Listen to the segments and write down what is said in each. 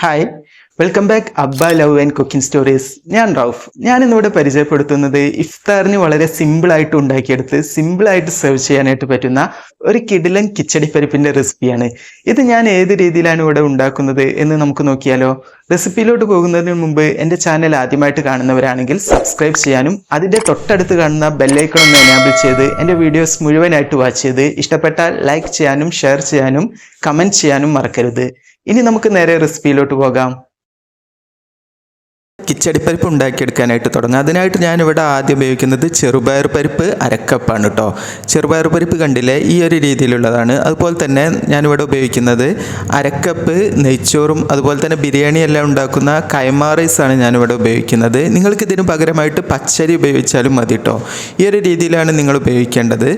Hi, welcome back അബ്ബ love and cooking stories. ഞാൻ റൌഫ്. ഞാൻ ഇന്നിവിടെ പരിചയപ്പെടുത്തുന്നത് ഇഫ്താറിന് വളരെ സിമ്പിളായിട്ട് ഉണ്ടാക്കിയെടുത്ത് സിമ്പിളായിട്ട് സെർവ് ചെയ്യാനായിട്ട് പറ്റുന്ന ഒരു കിടിലൻ കിച്ചടി പരിപ്പിന്റെ റെസിപ്പിയാണ്. ഇത് ഞാൻ ഏത് രീതിയിലാണ് ഇവിടെ ഉണ്ടാക്കുന്നത് എന്ന് നമുക്ക് നോക്കിയാലോ. റെസിപ്പിയിലോട്ട് പോകുന്നതിന് മുമ്പ് എൻ്റെ ചാനൽ ആദ്യമായിട്ട് കാണുന്നവരാണെങ്കിൽ സബ്സ്ക്രൈബ് ചെയ്യാനും അതിൻ്റെ തൊട്ടടുത്ത് കാണുന്ന ബെല്ലൈക്കൺ ഒന്ന് എനാബിൾ ചെയ്ത് എൻ്റെ വീഡിയോസ് മുഴുവനായിട്ട് വാച്ച് ചെയ്ത് ഇഷ്ടപ്പെട്ടാൽ ലൈക്ക് ചെയ്യാനും ഷെയർ ചെയ്യാനും കമൻറ്റ് ചെയ്യാനും മറക്കരുത്. ഇനി നമുക്ക് നേരെ റെസിപ്പിയിലോട്ട് പോകാം. കിച്ചടിപ്പരിപ്പ് ഉണ്ടാക്കിയെടുക്കാനായിട്ട് തുടങ്ങാം. അതിനായിട്ട് ഞാനിവിടെ ആദ്യം ഉപയോഗിക്കുന്നത് ചെറുപയർ പരിപ്പ് അരക്കപ്പാണ് കേട്ടോ. ചെറുപയർ പരിപ്പ് കണ്ടില്ലേ, ഈ ഒരു രീതിയിലുള്ളതാണ്. അതുപോലെ തന്നെ ഞാനിവിടെ ഉപയോഗിക്കുന്നത് അരക്കപ്പ് നെയ്ച്ചോറും അതുപോലെ തന്നെ ബിരിയാണി എല്ലാം ഉണ്ടാക്കുന്ന കൈമാ റൈസാണ് ഞാനിവിടെ ഉപയോഗിക്കുന്നത്. നിങ്ങൾക്കിതിന് പകരമായിട്ട് പച്ചരി ഉപയോഗിച്ചാലും മതി കേട്ടോ. ഈ ഒരു രീതിയിലാണ് നിങ്ങൾ ഉപയോഗിക്കേണ്ടത്.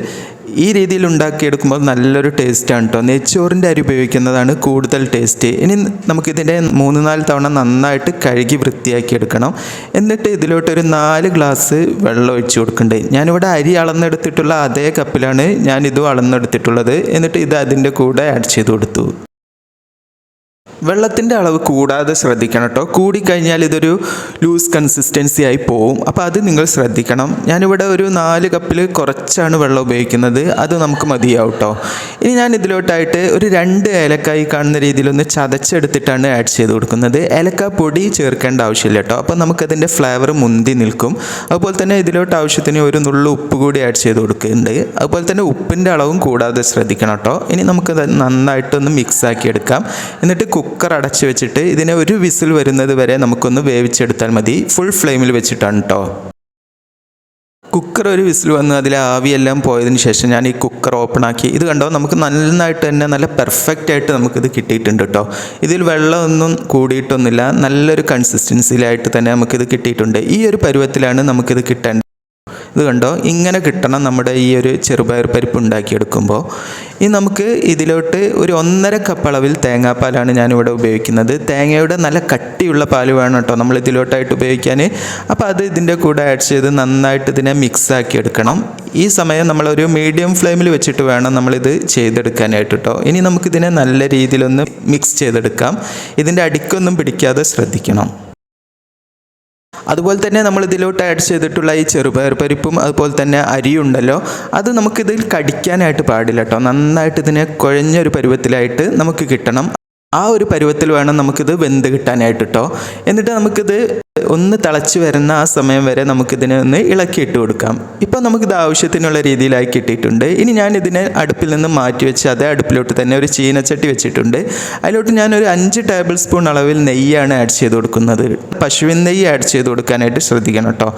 ഈ രീതിയിൽ ഉണ്ടാക്കിയെടുക്കുമ്പോൾ നല്ലൊരു ടേസ്റ്റാണ് കേട്ടോ. നെയ്ച്ചോറിൻ്റെ അരി ഉപയോഗിക്കുന്നതാണ് കൂടുതൽ ടേസ്റ്റ്. ഇനി നമുക്കിതിൻ്റെ 3-4 തവണ നന്നായിട്ട് കഴുകി വൃത്തിയാക്കി എടുക്കണം. എന്നിട്ട് ഇതിലോട്ടൊരു 4 ഗ്ലാസ് വെള്ളം ഒഴിച്ച് കൊടുക്കുന്നുണ്ട്. ഞാനിവിടെ അരി അളന്നെടുത്തിട്ടുള്ള അതേ കപ്പിലാണ് ഞാനിതും അളന്നെടുത്തിട്ടുള്ളത്. എന്നിട്ട് ഇത് അതിൻ്റെ കൂടെ ആഡ് ചെയ്ത് കൊടുത്തു. വെള്ളത്തിൻ്റെ അളവ് കൂടാതെ ശ്രദ്ധിക്കണം കേട്ടോ. കൂടിക്കഴിഞ്ഞാൽ ഇതൊരു ലൂസ് കൺസിസ്റ്റൻസി ആയി പോവും. അപ്പോൾ അത് നിങ്ങൾ ശ്രദ്ധിക്കണം. ഞാനിവിടെ ഒരു 4 കപ്പിൽ കുറച്ചാണ് വെള്ളം ഉപയോഗിക്കുന്നത്. അത് നമുക്ക് മതിയാവും കേട്ടോ. ഇനി ഞാൻ ഇതിലോട്ടായിട്ട് ഒരു 2 ഏലക്കായി കാണുന്ന രീതിയിലൊന്ന് ചതച്ചെടുത്തിട്ടാണ് ആഡ് ചെയ്ത് കൊടുക്കുന്നത്. ഏലക്ക പൊടി ചേർക്കേണ്ട ആവശ്യമില്ല കേട്ടോ. അപ്പോൾ നമുക്കതിൻ്റെ ഫ്ലേവർ മുന്തി നിൽക്കും. അതുപോലെ തന്നെ ഇതിലോട്ട് ആവശ്യത്തിന് ഒരു നുള്ളു ഉപ്പ് കൂടി ആഡ് ചെയ്ത് കൊടുക്കുന്നുണ്ട്. അതുപോലെ തന്നെ ഉപ്പിൻ്റെ അളവും കൂടാതെ ശ്രദ്ധിക്കണം കേട്ടോ. ഇനി നമുക്കത് നന്നായിട്ടൊന്ന് മിക്സ് ആക്കി എടുക്കാം. എന്നിട്ട് കുക്കർ അടച്ച് വെച്ചിട്ട് ഇതിനെ ഒരു വിസിൽ വരുന്നത് വരെ നമുക്കൊന്ന് വേവിച്ചെടുത്താൽ മതി. ഫുൾ ഫ്ലെയിമിൽ വെച്ചിട്ടാണ് കേട്ടോ. കുക്കർ ഒരു വിസിൽ വന്ന് അതിലെ ആവിയെല്ലാം പോയതിന് ശേഷം ഞാൻ ഈ കുക്കർ ഓപ്പൺ ആക്കി. ഇത് കണ്ടോ, നമുക്ക് നന്നായിട്ട് തന്നെ നല്ല പെർഫെക്റ്റ് ആയിട്ട് നമുക്കിത് കിട്ടിയിട്ടുണ്ട് കേട്ടോ. ഇതിൽ വെള്ളമൊന്നും കൂടിയിട്ടൊന്നുമില്ല. നല്ലൊരു കൺസിസ്റ്റൻസിയിലായിട്ട് തന്നെ നമുക്കിത് കിട്ടിയിട്ടുണ്ട്. ഈ ഒരു പരുവത്തിലാണ് നമുക്കിത് കിട്ടേണ്ടത്. ഇത് കണ്ടോ, ഇങ്ങനെ കിട്ടണം നമ്മുടെ ഈ ഒരു ചെറുപയർ പരിപ്പ് ഉണ്ടാക്കിയെടുക്കുമ്പോൾ. ഇനി നമുക്ക് ഇതിലോട്ട് ഒരു 1.5 കപ്പ് അളവിൽ തേങ്ങാപ്പാലാണ് ഞാനിവിടെ ഉപയോഗിക്കുന്നത്. തേങ്ങയുടെ നല്ല കട്ടിയുള്ള പാൽ വേണം കേട്ടോ നമ്മൾ ഇതിലോട്ടായിട്ട് ഉപയോഗിക്കാൻ. അപ്പോൾ അത് ഇതിൻ്റെ കൂടെ ആഡ് ചെയ്ത് നന്നായിട്ട് ഇതിനെ മിക്സ് ആക്കി എടുക്കണം. ഈ സമയം നമ്മളൊരു മീഡിയം ഫ്ലെയിമിൽ വെച്ചിട്ട് വേണം നമ്മളിത് ചെയ്തെടുക്കാനായിട്ട് കേട്ടോ. ഇനി നമുക്കിതിനെ നല്ല രീതിയിലൊന്ന് മിക്സ് ചെയ്തെടുക്കാം. ഇതിൻ്റെ അടിക്കൊന്നും പിടിക്കാതെ ശ്രദ്ധിക്കണം. അതുപോലെ തന്നെ നമ്മൾ ഇതിലോട്ട് ആഡ് ചെയ്തിട്ടുള്ള ഈ ചെറുപയർ പരിപ്പും അതുപോലെ തന്നെ അരിയുണ്ടല്ലോ, അത് നമുക്കിതിൽ കടിക്കാനായിട്ട് പാടില്ല കേട്ടോ. നന്നായിട്ട് ഇതിനെ കുഴഞ്ഞൊരു പരുവത്തിലായിട്ട് നമുക്ക് കിട്ടണം. ആ ഒരു പരുവത്തിൽ വേണം നമുക്കിത് വെന്ത് കിട്ടാനായിട്ട് കേട്ടോ. എന്നിട്ട് നമുക്കിത് ഒന്ന് തിളച്ച് വരുന്ന ആ സമയം വരെ നമുക്കിതിനെ ഒന്ന് ഇളക്കിയിട്ട് കൊടുക്കാം. ഇപ്പോൾ നമുക്കിത് ആവശ്യത്തിനുള്ള രീതിയിലായി കിട്ടിയിട്ടുണ്ട്. ഇനി ഞാൻ ഇതിനെ അടുപ്പിൽ നിന്ന് മാറ്റി വെച്ച് അതേ അടുപ്പിലോട്ട് തന്നെ ഒരു ചീനച്ചട്ടി വെച്ചിട്ടുണ്ട്. അതിലോട്ട് ഞാനൊരു 5 ടേബിൾ സ്പൂൺ അളവിൽ നെയ്യാണ് ആഡ് ചെയ്ത് കൊടുക്കുന്നത്. പശുവിൻ നെയ്യ് ആഡ് ചെയ്ത് കൊടുക്കാനായിട്ട് ശ്രദ്ധിക്കണം കേട്ടോ.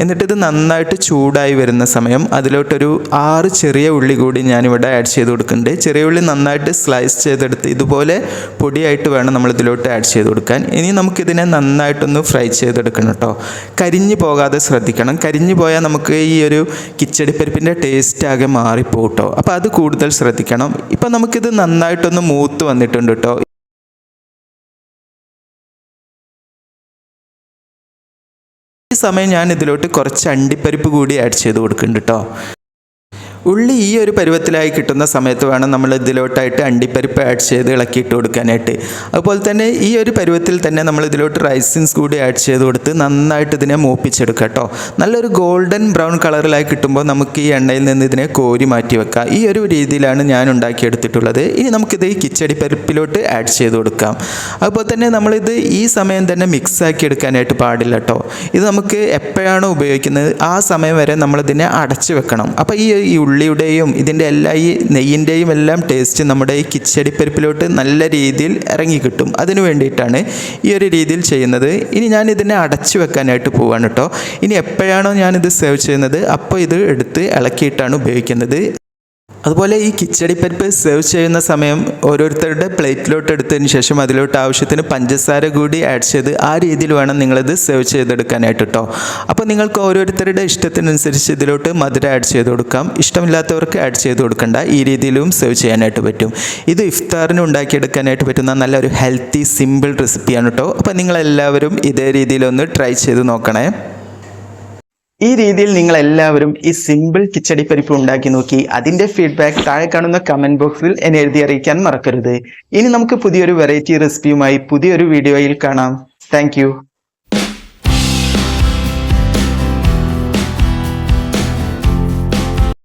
എന്നിട്ടിത് നന്നായിട്ട് ചൂടായി വരുന്ന സമയം അതിലോട്ടൊരു 6 ചെറിയ ഉള്ളി കൂടി ഞാനിവിടെ ആഡ് ചെയ്ത് കൊടുക്കുന്നുണ്ട്. ചെറിയ ഉള്ളി നന്നായിട്ട് സ്ലൈസ് ചെയ്തെടുത്ത് ഇതുപോലെ പൊടിയായിട്ട് വേണം നമ്മളിതിലോട്ട് ആഡ് ചെയ്ത് കൊടുക്കാൻ. ഇനി നമുക്കിതിനെ നന്നായിട്ടൊന്ന് ഫ്രൈ ചെയ്തെടുക്കണം കേട്ടോ. കരിഞ്ഞു പോകാതെ ശ്രദ്ധിക്കണം. കരിഞ്ഞു പോയാൽ നമുക്ക് ഈ ഒരു കിച്ചടിപ്പരിപ്പിൻ്റെ ടേസ്റ്റ് ആകെ മാറിപ്പോകും കേട്ടോ. അപ്പോൾ അത് കൂടുതൽ ശ്രദ്ധിക്കണം. ഇപ്പം നമുക്കിത് നന്നായിട്ടൊന്ന് മൂത്ത് വന്നിട്ടുണ്ട് കേട്ടോ. ഈ സമയം ഞാൻ ഇതിലോട്ട് കുറച്ച് അണ്ടിപ്പരിപ്പ് കൂടി ആഡ് ചെയ്ത് കൊടുക്കുന്നുണ്ട് കേട്ടോ. ഉള്ളി ഈ ഒരു പരുവത്തിലായി കിട്ടുന്ന സമയത്ത് വേണം നമ്മൾ ഇതിലോട്ടായിട്ട് അണ്ടിപ്പരിപ്പ് ആഡ് ചെയ്ത് ഇളക്കിയിട്ട് കൊടുക്കാനായിട്ട്. അതുപോലെ തന്നെ ഈ ഒരു പരുവത്തിൽ തന്നെ നമ്മൾ ഇതിലോട്ട് റൈസിൻസ് കൂടി ആഡ് ചെയ്ത് കൊടുത്ത് നന്നായിട്ട് ഇതിനെ മൂപ്പിച്ചെടുക്കുക കേട്ടോ. നല്ലൊരു ഗോൾഡൻ ബ്രൗൺ കളറിലായി കിട്ടുമ്പോൾ നമുക്ക് ഈ എണ്ണയിൽ നിന്ന് ഇതിനെ കോരി മാറ്റി വെക്കാം. ഈ ഒരു രീതിയിലാണ് ഞാൻ ഉണ്ടാക്കിയെടുത്തിട്ടുള്ളത്. ഇനി നമുക്കിത് ഈ കിച്ചടിപ്പരിപ്പിലോട്ട് ആഡ് ചെയ്ത് കൊടുക്കാം. അതുപോലെ തന്നെ നമ്മളിത് ഈ സമയം തന്നെ മിക്സ് ആക്കി എടുക്കാനായിട്ട് പാടില്ല കേട്ടോ. ഇത് നമുക്ക് എപ്പോഴാണോ ഉപയോഗിക്കുന്നത് ആ സമയം വരെ നമ്മളിതിനെ അടച്ചു വെക്കണം. അപ്പോൾ ഈ ഉള്ളിയുടെയും ഇതിൻ്റെ ഈ നെയ്യിൻ്റെയും എല്ലാം ടേസ്റ്റ് നമ്മുടെ ഈ കിച്ചടിപ്പരിപ്പിലോട്ട് നല്ല രീതിയിൽ ഇറങ്ങി കിട്ടും. അതിനു വേണ്ടിയിട്ടാണ് ഈ ഒരു രീതിയിൽ ചെയ്യുന്നത്. ഇനി ഞാൻ ഇതിനെ അടച്ചു വെക്കാനായിട്ട് പോവാണ് കേട്ടോ. ഇനി എപ്പോഴാണോ ഞാനിത് സെർവ് ചെയ്യുന്നത് അപ്പോൾ ഇത് എടുത്ത് ഇളക്കിയിട്ടാണ് ഉപയോഗിക്കുന്നത്. അതുപോലെ ഈ കിച്ചടിപ്പരിപ്പ് സെർവ് ചെയ്യുന്ന സമയം ഓരോരുത്തരുടെ പ്ലേറ്റിലോട്ട് എടുത്തതിന് ശേഷം അതിലോട്ട് ആവശ്യത്തിന് പഞ്ചസാര കൂടി ആഡ് ചെയ്ത് ആ രീതിയിൽ വേണം നിങ്ങളിത് സെർവ് ചെയ്തെടുക്കാനായിട്ട് കേട്ടോ. അപ്പോൾ നിങ്ങൾക്ക് ഓരോരുത്തരുടെ ഇഷ്ടത്തിനനുസരിച്ച് ഇതിലോട്ട് മധുരം ആഡ് ചെയ്ത് കൊടുക്കാം. ഇഷ്ടമില്ലാത്തവർക്ക് ആഡ് ചെയ്ത് കൊടുക്കണ്ട. ഈ രീതിയിലും സെർവ് ചെയ്യാനായിട്ട് പറ്റും. ഇത് ഇഫ്താറിന് ഉണ്ടാക്കിയെടുക്കാനായിട്ട് പറ്റുന്ന നല്ലൊരു ഹെൽത്തി സിമ്പിൾ റെസിപ്പിയാണ് കേട്ടോ. അപ്പോൾ നിങ്ങളെല്ലാവരും ഇതേ രീതിയിലൊന്ന് ട്രൈ ചെയ്ത് നോക്കണേ. ഈ രീതിയിൽ നിങ്ങൾ എല്ലാവരും ഈ സിമ്പിൾ കിച്ചടി പരിപ്പ് ഉണ്ടാക്കി നോക്കി അതിന്റെ ഫീഡ്ബാക്ക് താഴെ കാണുന്ന കമന്റ് ബോക്സിൽ എന്നെ എഴുതി അറിയിക്കാൻ മറക്കരുത്. ഇനി നമുക്ക് പുതിയൊരു വെറൈറ്റി റെസിപ്പിയുമായി പുതിയൊരു വീഡിയോയിൽ കാണാം. താങ്ക്